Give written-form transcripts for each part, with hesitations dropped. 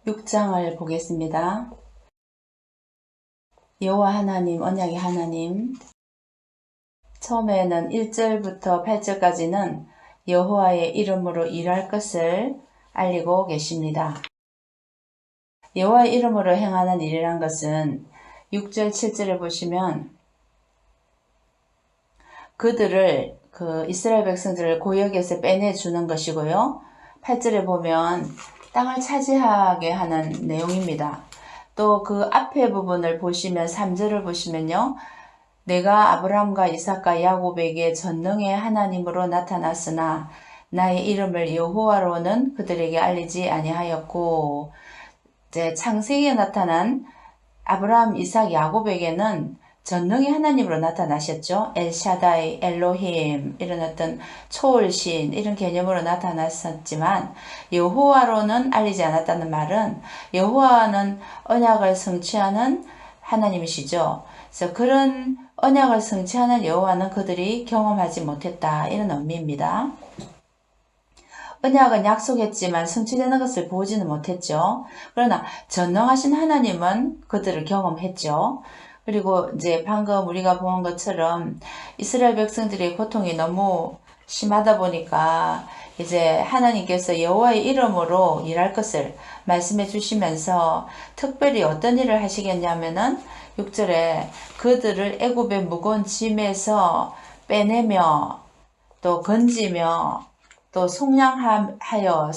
6장을 보겠습니다. 여호와 하나님, 언약의 하나님. 처음에는 1절부터 8절까지는 여호와의 이름으로 일할 것을 알리고 계십니다. 여호와의 이름으로 행하는 일이란 것은 6절, 7절을 보시면 그들을 이스라엘 백성들을 고역에서 빼내주는 것이고요. 8절에 보면 땅을 차지하게 하는 내용입니다. 또 그 앞에 부분을 보시면 3절을 보시면요. 내가 아브라함과 이삭과 야곱에게 전능의 하나님으로 나타났으나 나의 이름을 여호와로는 그들에게 알리지 아니하였고, 이제 창세기에 나타난 아브라함, 이삭, 야곱에게는 전능의 하나님으로 나타나셨죠. 엘샤다이, 엘로힘 이런 어떤 초월신 이런 개념으로 나타났었지만 여호와로는 알리지 않았다는 말은 여호와는 언약을 성취하는 하나님이시죠. 그래서 그런 언약을 성취하는 여호와는 그들이 경험하지 못했다 이런 의미입니다. 언약은 약속했지만 성취되는 것을 보지는 못했죠. 그러나 전능하신 하나님은 그들을 경험했죠. 그리고 이제 방금 우리가 본 것처럼 이스라엘 백성들의 고통이 너무 심하다 보니까 이제 하나님께서 여호와의 이름으로 일할 것을 말씀해 주시면서 특별히 어떤 일을 하시겠냐면은 6절에 그들을 애굽의 무거운 짐에서 빼내며 또 건지며 또 속량하여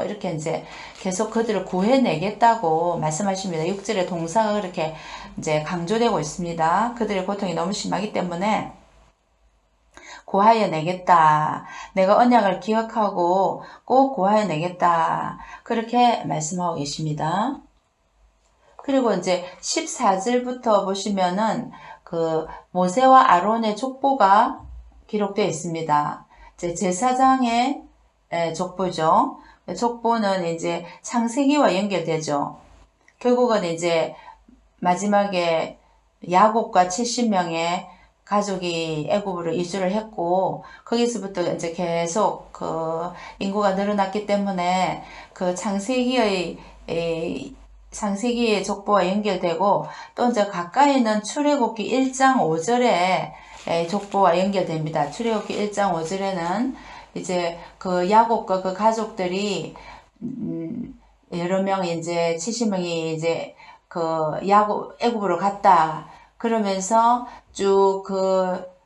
이렇게 이제 계속 그들을 구해내겠다고 말씀하십니다. 6절에 동사가 그렇게 이제 강조되고 있습니다. 그들의 고통이 너무 심하기 때문에 구하여 내겠다. 내가 언약을 기억하고 꼭 구하여 내겠다. 그렇게 말씀하고 계십니다. 그리고 이제 14절부터 보시면은 모세와 아론의 족보가 기록되어 있습니다. 제사장의 족보죠. 족보는 이제 창세기와 연결되죠. 결국은 이제 마지막에 야곱과 70명의 가족이 애굽으로 이주를 했고 거기서부터 이제 계속 인구가 늘어났기 때문에 창세기의 족보와 연결되고 또 이제 가까이는 출애굽기 1장 5절에 족보와 연결됩니다. 출애굽기 1장 5절에는 이제 야곱과 그 가족들이 여러 명 이제 70명이 이제 애굽으로 갔다. 그러면서 쭉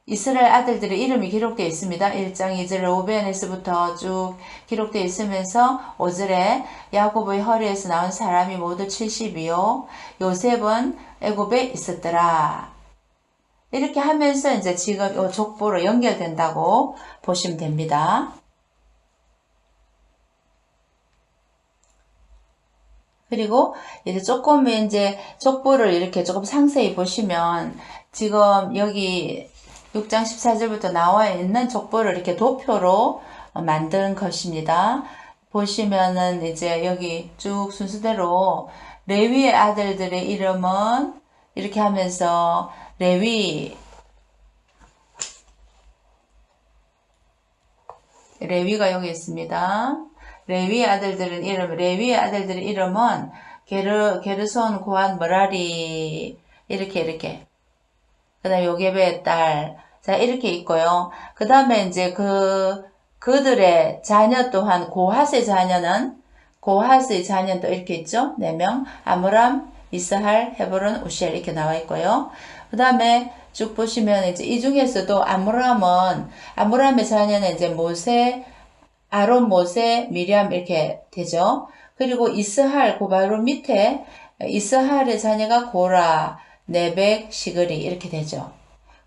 이스라엘 아들들의 이름이 기록되어 있습니다. 1장 2절 로벤에서부터 쭉 기록되어 있으면서 5절에 야곱의 허리에서 나온 사람이 모두 70이요. 요셉은 애굽에 있었더라. 이렇게 하면서 이제 지금 이 족보로 연결된다고 보시면 됩니다. 그리고 이제 조금 이제 족보를 이렇게 조금 상세히 보시면 지금 여기 6장 14절부터 나와 있는 족보를 이렇게 도표로 만든 것입니다. 보시면은 이제 여기 쭉 순서대로 레위의 아들들의 이름은 이렇게 하면서 레위가 여기 있습니다. 레위의 아들들의 이름은 게르손, 고한, 머라리 이렇게 그 다음에 요게베의 딸, 자 이렇게 있고요. 그 다음에 이제 그들의 자녀 또한 고핫의 자녀는 또 이렇게 있죠. 4명 아므람, 이스할, 헤브론, 우시엘 이렇게 나와 있고요. 그 다음에 쭉 보시면 이제 이 중에서도 아므람의 자녀는 이제 아론, 모세, 미리암 이렇게 되죠. 그리고 이스할, 바로 밑에 이스할의 자녀가 고라, 네벡, 시그리 이렇게 되죠.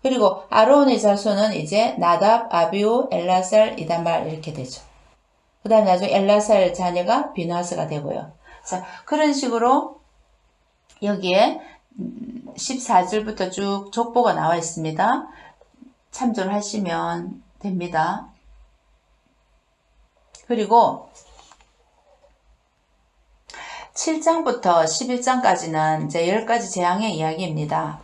그리고 아론의 자손은 이제 나답, 아비우, 엘라살, 이다말 이렇게 되죠. 그 다음에 나중에 엘라살 자녀가 비나스가 되고요. 자, 그런 식으로 여기에 14절부터 쭉 족보가 나와 있습니다. 참조를 하시면 됩니다. 그리고 7장부터 11장까지는 이제 10가지 재앙의 이야기입니다.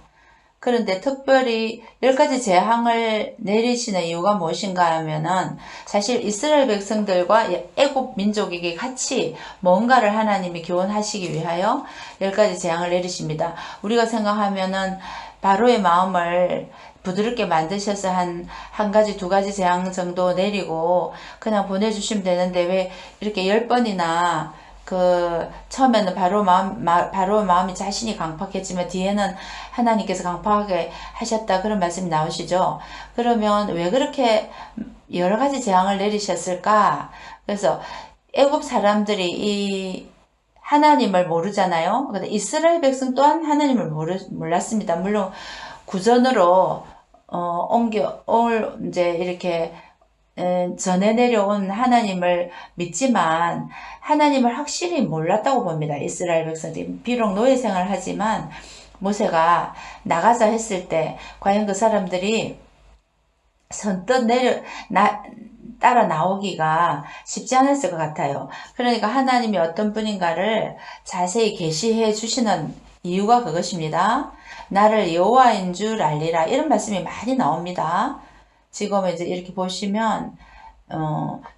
그런데 특별히 10가지 재앙을 내리시는 이유가 무엇인가 하면은 사실 이스라엘 백성들과 애굽 민족에게 같이 뭔가를 하나님이 교훈하시기 위하여 10가지 재앙을 내리십니다. 우리가 생각하면은 바로의 마음을 부드럽게 만드셔서 한 가지, 2가지 재앙 정도 내리고 그냥 보내주시면 되는데 왜 이렇게 10번이나 처음에는 바로 마음이 자신이 강팍했지만 뒤에는 하나님께서 강팍하게 하셨다 그런 말씀이 나오시죠. 그러면 왜 그렇게 여러 가지 재앙을 내리셨을까? 그래서 애굽 사람들이 이 하나님을 모르잖아요. 근데 이스라엘 백성 또한 하나님을 몰랐습니다. 물론 구전으로 이제 이렇게 전해 내려온 하나님을 믿지만 하나님을 확실히 몰랐다고 봅니다. 이스라엘 백성들이 비록 노예 생활을 하지만 모세가 나가자 했을 때 과연 그 사람들이 선뜻 따라 나오기가 쉽지 않았을 것 같아요. 그러니까 하나님이 어떤 분인가를 자세히 계시해 주시는 이유가 그것입니다. 나를 여호와인 줄 알리라 이런 말씀이 많이 나옵니다. 지금 이제 이렇게 보시면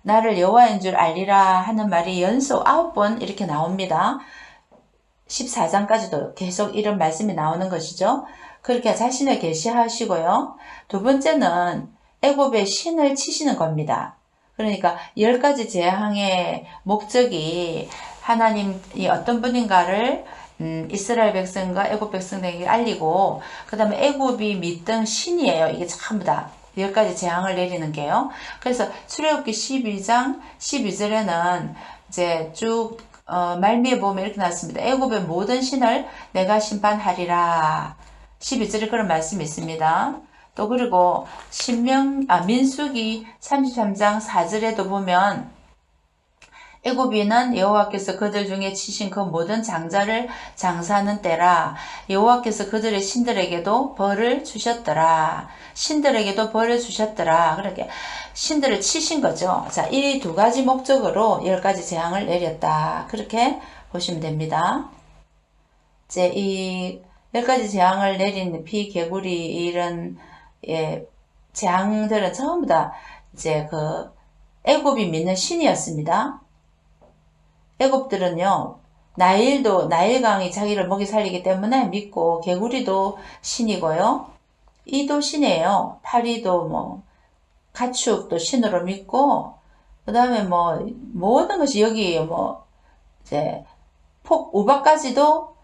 나를 여호와인 줄 알리라 하는 말이 연속 9번 이렇게 나옵니다. 14장까지도 계속 이런 말씀이 나오는 것이죠. 그렇게 자신을 계시하시고요. 두 번째는 애굽의 신을 치시는 겁니다. 그러니까 10가지 재앙의 목적이 하나님이 어떤 분인가를 이스라엘 백성과 애굽 백성들에게 알리고 그 다음에 애굽이 믿던 신이에요. 이게 전부 다 10가지 재앙을 내리는 게요. 그래서 출애굽기 12장 12절에는 이제 쭉 말미에 보면 이렇게 나왔습니다. 애굽의 모든 신을 내가 심판하리라. 12절에 그런 말씀이 있습니다. 또 그리고 민수기 33장 4절에도 보면 애굽인은 여호와께서 그들 중에 치신 그 모든 장자를 장사하는 때라. 여호와께서 그들의 신들에게도 벌을 주셨더라. 신들에게도 벌을 주셨더라. 그렇게 신들을 치신 거죠. 자, 이 2가지 목적으로 10가지 재앙을 내렸다. 그렇게 보시면 됩니다. 이제 이 10가지 재앙을 내린 피개구리 이런 재앙들은 전부 다 이제 애굽이 믿는 신이었습니다. 애굽들은요, 나일강이 자기를 먹이 살리기 때문에 믿고, 개구리도 신이고요, 이도 신이에요. 파리도 가축도 신으로 믿고, 그 다음에 모든 것이 여기 이제 우박까지도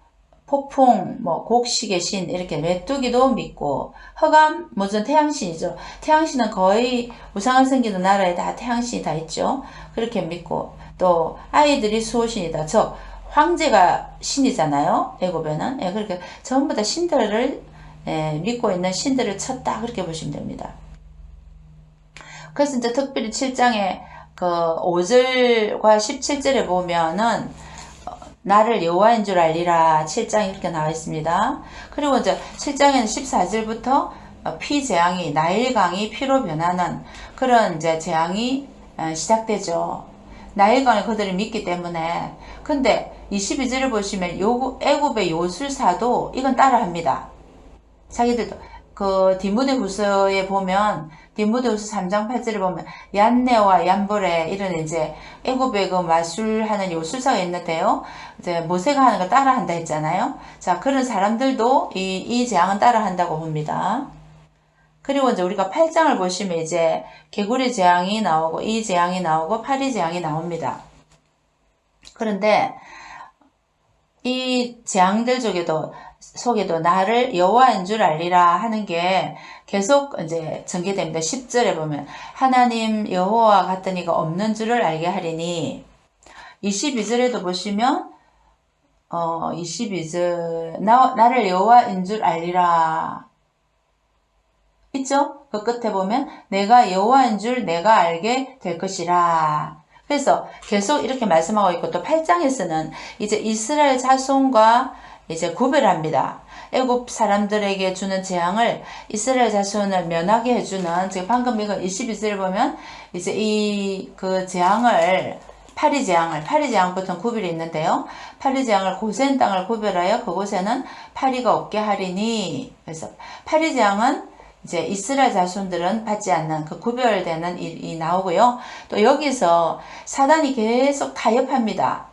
폭풍, 곡식의 신, 이렇게 메뚜기도 믿고, 흑암, 무슨 태양신이죠. 태양신은 거의 우상을 섬기는 나라에 다 태양신이 다 있죠. 그렇게 믿고, 또 아이들이 수호신이다. 즉 황제가 신이잖아요. 애굽에는. 그렇게 전부 다 신들을 믿고 있는 신들을 쳤다. 그렇게 보시면 됩니다. 그래서 이제 특별히 7장에 5절과 17절에 보면은 나를 여호와인 줄 알리라. 7장 이렇게 나와 있습니다. 그리고 이제 7장에는 14절부터 피재앙이 나일강이 피로 변하는 그런 이제 재앙이 시작되죠. 나일강을 그들이 믿기 때문에. 근데 22절을 보시면 애굽의 요술사도 이건 따라합니다. 자기들도 디모데후서에 보면 디모데후서 3장 8절에 보면 얀네와 얀보레 이런 이제 애굽의 마술하는 요술사가 있는데요. 이제 모세가 하는 거 따라한다 했잖아요. 자, 그런 사람들도 이 재앙은 따라한다고 봅니다. 그리고 이제 우리가 8장을 보시면 이제 개구리 재앙이 나오고 이 재앙이 나오고 파리 재앙이 나옵니다. 그런데 이 재앙들 속에도 나를 여호와인 줄 알리라 하는 게 계속 이제 전개됩니다. 10절에 보면 하나님 여호와 같은 이가 없는 줄을 알게 하리니 22절에도 보시면 22절 나를 여호와인 줄 알리라 있죠? 그 끝에 보면 내가 여호와인 줄 내가 알게 될 것이라. 그래서 계속 이렇게 말씀하고 있고 또 8장에서는 이제 이스라엘 자손과 이제 구별합니다. 애굽 사람들에게 주는 재앙을 이스라엘 자손을 면하게 해주는, 지금 방금 이거 22절을 보면 이제 그 재앙을 파리재앙부터는 구별이 있는데요. 파리재앙을 고센 땅을 구별하여 그곳에는 파리가 없게 하리니. 그래서 파리재앙은 이제 이스라엘 자손들은 받지 않는 그 구별되는 일이 나오고요. 또 여기서 사단이 계속 타협합니다.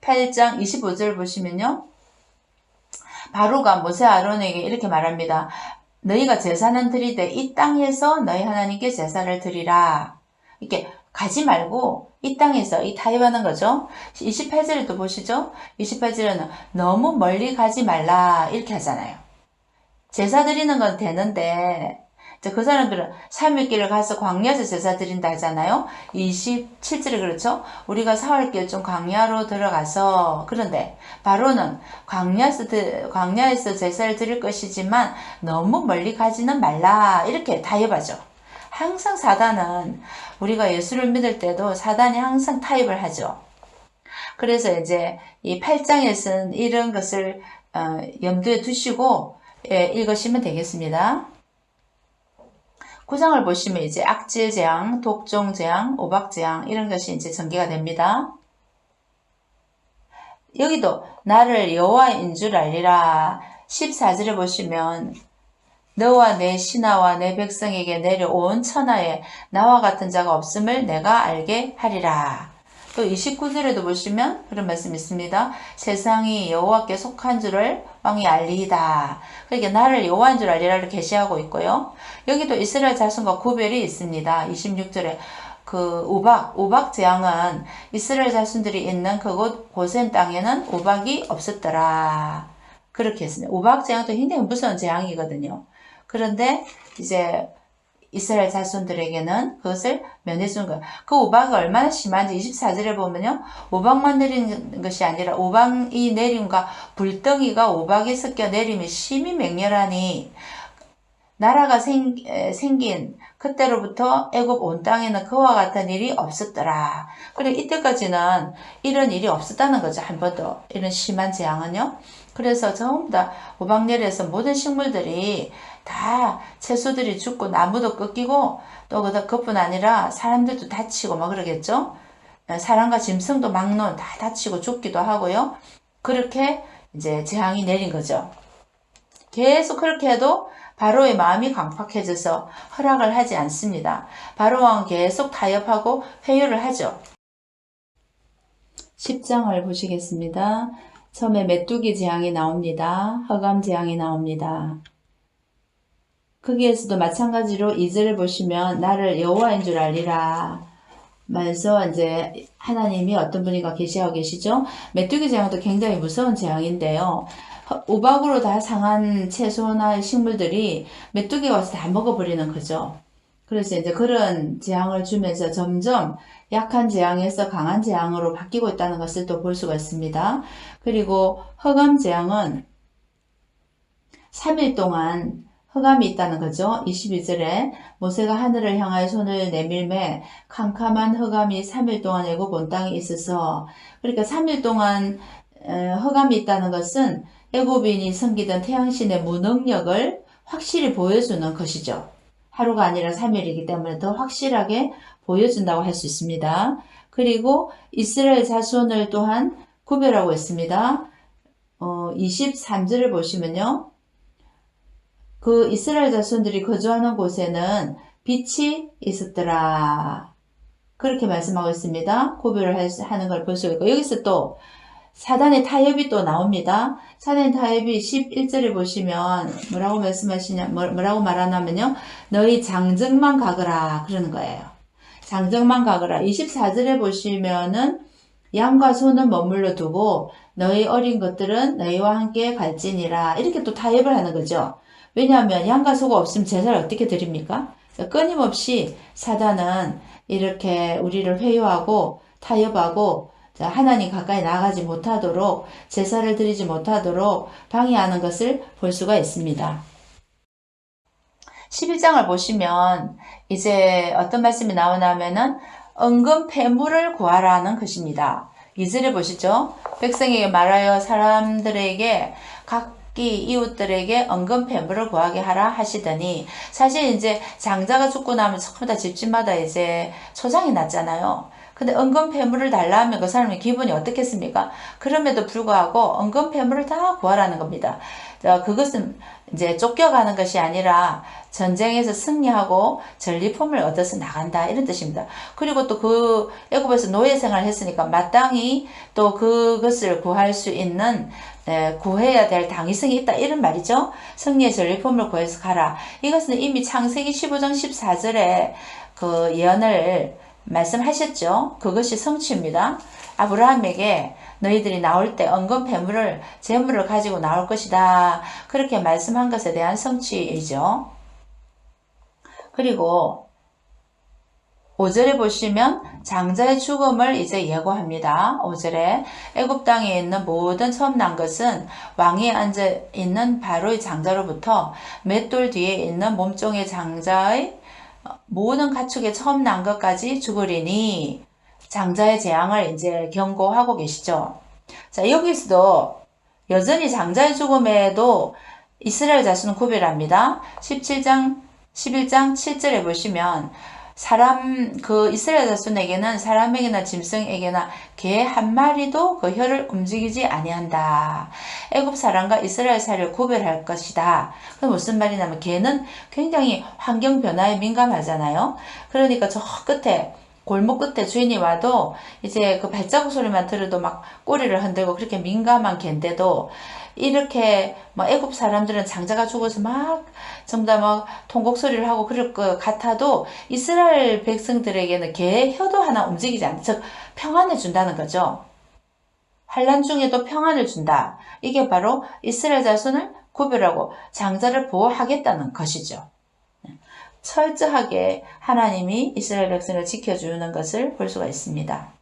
8장 25절 보시면요. 바로가 모세 아론에게 이렇게 말합니다. 너희가 제사는 드리되 이 땅에서 너희 하나님께 제사를 드리라. 이렇게 가지 말고 이 땅에서 이 타협하는 거죠. 28절을 또 보시죠. 28절에는 너무 멀리 가지 말라 이렇게 하잖아요. 제사 드리는 건 되는데 그 사람들은 3일길을 가서 광야에서 제사 드린다 하잖아요. 27절에 그렇죠. 우리가 4월길 좀 광야로 들어가서 그런데 바로는 광야에서 제사를 드릴 것이지만 너무 멀리 가지는 말라 이렇게 타협하죠. 항상 사단은 우리가 예수를 믿을 때도 사단이 항상 타협을 하죠. 그래서 이제 이 8장에서는 이런 것을 염두에 두시고 읽으시면 되겠습니다. 9장을 보시면 이제 악질재앙, 독종재앙, 오박재앙 이런 것이 이제 전개가 됩니다. 여기도 나를 여호와인 줄 알리라. 14절에 보시면 너와 내 신하와 내 백성에게 내려온 천하에 나와 같은 자가 없음을 내가 알게 하리라. 또 29절에도 보시면 그런 말씀이 있습니다. 세상이 여호와께 속한 줄을 왕이 알리이다. 그러니까 나를 여호와인 줄 알리라를 계시하고 있고요. 여기도 이스라엘 자손과 구별이 있습니다. 26절에 그 우박 재앙은 이스라엘 자손들이 있는 그곳 고센 땅에는 우박이 없었더라. 그렇게 했습니다. 우박 재앙도 굉장히 무서운 재앙이거든요. 그런데 이제 이스라엘 자손들에게는 그것을 면해준 거예요. 그 우박이 얼마나 심한지 24절에 보면요. 우박만 내린 것이 아니라 우박이 내림과 불덩이가 우박에 섞여 내림이 심히 맹렬하니 나라가 생긴 그때로부터 애굽 온 땅에는 그와 같은 일이 없었더라. 그리고 이때까지는 이런 일이 없었다는 거죠. 한 번도. 이런 심한 재앙은요. 그래서 전부 다 우박열에서 모든 식물들이 다 채소들이 죽고 나무도 꺾이고 또 그것뿐 아니라 사람들도 다치고 막 그러겠죠. 사람과 짐승도 막론 다 다치고 죽기도 하고요. 그렇게 이제 재앙이 내린 거죠. 계속 그렇게 해도 바로의 마음이 강팍해져서 허락을 하지 않습니다. 바로 왕은 계속 타협하고 회유를 하죠. 10장을 보시겠습니다. 처음에 메뚜기 재앙이 나옵니다. 허감 재앙이 나옵니다. 거기에서도 마찬가지로 2절을 보시면 나를 여호와인 줄 알리라. 말서 이제 하나님이 어떤 분인가 계시하고 계시죠. 메뚜기 재앙도 굉장히 무서운 재앙인데요. 우박으로 다 상한 채소나 식물들이 메뚜기가 와서 다 먹어버리는 거죠. 그래서 이제 그런 재앙을 주면서 점점 약한 재앙에서 강한 재앙으로 바뀌고 있다는 것을 또 볼 수가 있습니다. 그리고 흑암 재앙은 3일 동안 흑암이 있다는 거죠. 22절에 모세가 하늘을 향하여 손을 내밀매 캄캄한 흑암이 3일 동안 애굽 온 땅에 있어서 그러니까 3일 동안 흑암이 있다는 것은 애굽인이 섬기던 태양신의 무능력을 확실히 보여주는 것이죠. 하루가 아니라 3일이기 때문에 더 확실하게 보여준다고 할 수 있습니다. 그리고 이스라엘 자손을 또한 구별하고 있습니다. 23절을 보시면요. 그 이스라엘 자손들이 거주하는 곳에는 빛이 있었더라. 그렇게 말씀하고 있습니다. 구별을 하는 걸 볼 수 있고 여기서 또 사단의 타협이 또 나옵니다. 사단의 타협이 11절에 보시면 뭐라고 말하냐면요. 너희 장정만 가거라 그러는 거예요. 장정만 가거라. 24절에 보시면은 양과 소는 머물러 두고 너희 어린 것들은 너희와 함께 갈지니라. 이렇게 또 타협을 하는 거죠. 왜냐하면 양과 소가 없으면 제사를 어떻게 드립니까? 끊임없이 사단은 이렇게 우리를 회유하고 타협하고 하나님 가까이 나가지 못하도록 제사를 드리지 못하도록 방해하는 것을 볼 수가 있습니다. 11장을 보시면 이제 어떤 말씀이 나오냐면은 은금 폐물을 구하라는 것입니다. 2절에 보시죠. 백성에게 말하여 사람들에게 각기 이웃들에게 은금 폐물을 구하게 하라 하시더니 사실 이제 장자가 죽고 나면 전부 다 집집마다 이제 초장이 났잖아요. 근데 은근 패물을 달라 하면 그 사람의 기분이 어떻겠습니까? 그럼에도 불구하고 은근 패물을 다 구하라는 겁니다. 그것은 이제 쫓겨가는 것이 아니라 전쟁에서 승리하고 전리품을 얻어서 나간다 이런 뜻입니다. 그리고 또 그 애굽에서 노예 생활을 했으니까 마땅히 또 그것을 구할 수 있는 구해야 될 당위성이 있다 이런 말이죠. 승리의 전리품을 구해서 가라. 이것은 이미 창세기 15장 14절에 그 예언을 말씀하셨죠. 그것이 성취입니다. 아브라함에게 너희들이 나올 때 은근 배물을 재물을 가지고 나올 것이다. 그렇게 말씀한 것에 대한 성취이죠. 그리고 5절에 보시면 장자의 죽음을 이제 예고합니다. 5절에 애굽 땅에 있는 모든 처음 난 것은 왕위에 앉아 있는 바로의 장자로부터 맷돌 뒤에 있는 몸종의 장자의 모든 가축의 처음 난 것까지 죽으리니 장자의 재앙을 이제 경고하고 계시죠. 자, 여기서도 여전히 장자의 죽음에도 이스라엘 자손은 구별합니다. 11장 7절에 보시면 이스라엘 자손에게는 사람에게나 짐승에게나 개 한 마리도 그 혀를 움직이지 아니한다. 애굽 사람과 이스라엘 사람을 구별할 것이다. 그 무슨 말이냐면 개는 굉장히 환경 변화에 민감하잖아요. 그러니까 저 끝에 골목 끝에 주인이 와도 이제 그 발자국 소리만 들어도 막 꼬리를 흔들고 그렇게 민감한 개인데도 이렇게 뭐 애굽 사람들은 장자가 죽어서 막 전부 다 막 통곡 소리를 하고 그럴 것 같아도 이스라엘 백성들에게는 개의 혀도 하나 움직이지 않는, 즉 평안을 준다는 거죠. 환난 중에도 평안을 준다. 이게 바로 이스라엘 자손을 구별하고 장자를 보호하겠다는 것이죠. 철저하게 하나님이 이스라엘 백성을 지켜주는 것을 볼 수가 있습니다.